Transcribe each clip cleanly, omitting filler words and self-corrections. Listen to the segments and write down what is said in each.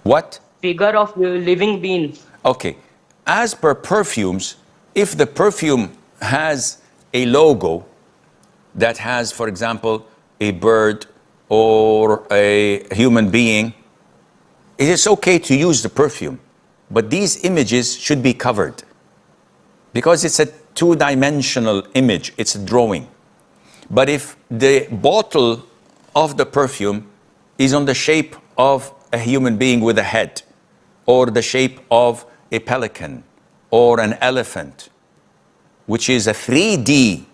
What? Figure of living being. Okay. As per perfumes, if the perfume has a logo that has, for example, a bird or a human being, it is okay to use the perfume. But these images should be covered because it's a two-dimensional image, it's a drawing. But if the bottle of the perfume is on the shape of a human being with a head, or the shape of a pelican, or an elephant, which is a 3D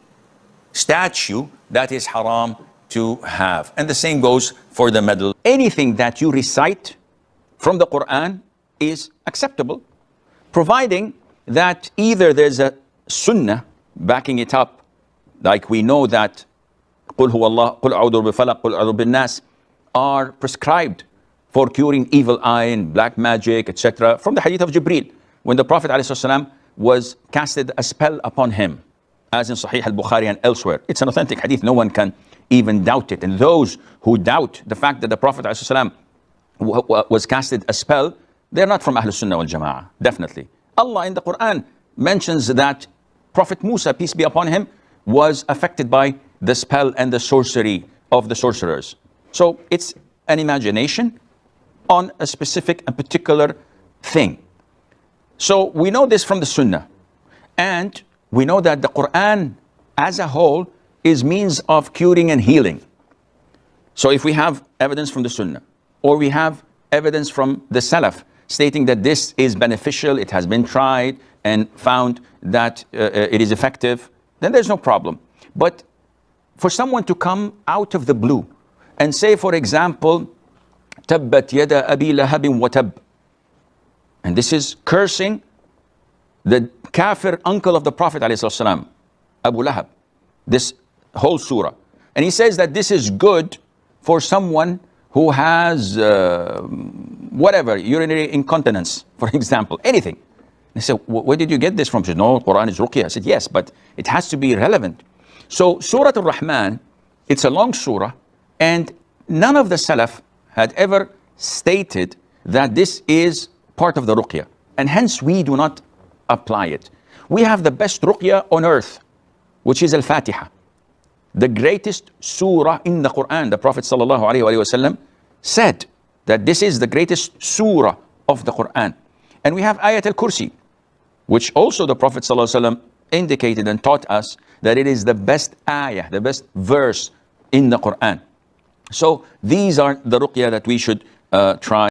statue, that is haram to have. And the same goes for the medal. Anything that you recite from the Quran is acceptable, providing that either there's a sunnah backing it up, like we know that قُلْ هُوَ اللَّهُ قُلْ أَعُوذُ بِالْفَلَقِ قُلْ أَعُوذُ بِالنَّاسِ are prescribed for curing evil eye and black magic, etc. From the hadith of Jibreel, when the Prophet ﷺ was casted a spell upon him, as in Sahih al-Bukhari and elsewhere. It's an authentic hadith, no one can even doubt it. And those who doubt the fact that the Prophet ﷺ was casted a spell, they're not from Ahlul Sunnah wal Jama'ah, definitely. Allah in the Quran mentions that Prophet Musa, peace be upon him, was affected by the spell and the sorcery of the sorcerers. So it's an imagination on a specific and particular thing. So we know this from the Sunnah. And we know that the Quran as a whole is means of curing and healing. So if we have evidence from the Sunnah, or we have evidence from the Salaf stating that this is beneficial, it has been tried and found that it is effective, then there's no problem. But for someone to come out of the blue and say, for example, تَبَّتْ يَدَ أَبِي لَهَبٍ وَتَبٍّ, and this is cursing the kafir uncle of the Prophet ﷺ, Abu Lahab, this whole surah. And he says that this is good for someone who has whatever, urinary incontinence, for example, anything. They said, where did you get this from? She said, no, Quran is ruqyah. I said, yes, but it has to be relevant. So Surah Ar-Rahman, it's a long surah, and none of the Salaf had ever stated that this is part of the ruqyah. And hence we do not apply it. We have the best ruqyah on earth, which is Al-Fatiha, the greatest surah in the Quran. The Prophet ﷺ said that this is the greatest surah of the Quran. And we have Ayat al-Kursi, which also the Prophet ﷺ indicated and taught us that it is the best ayah, the best verse in the Quran. So these are the ruqyah that we should try.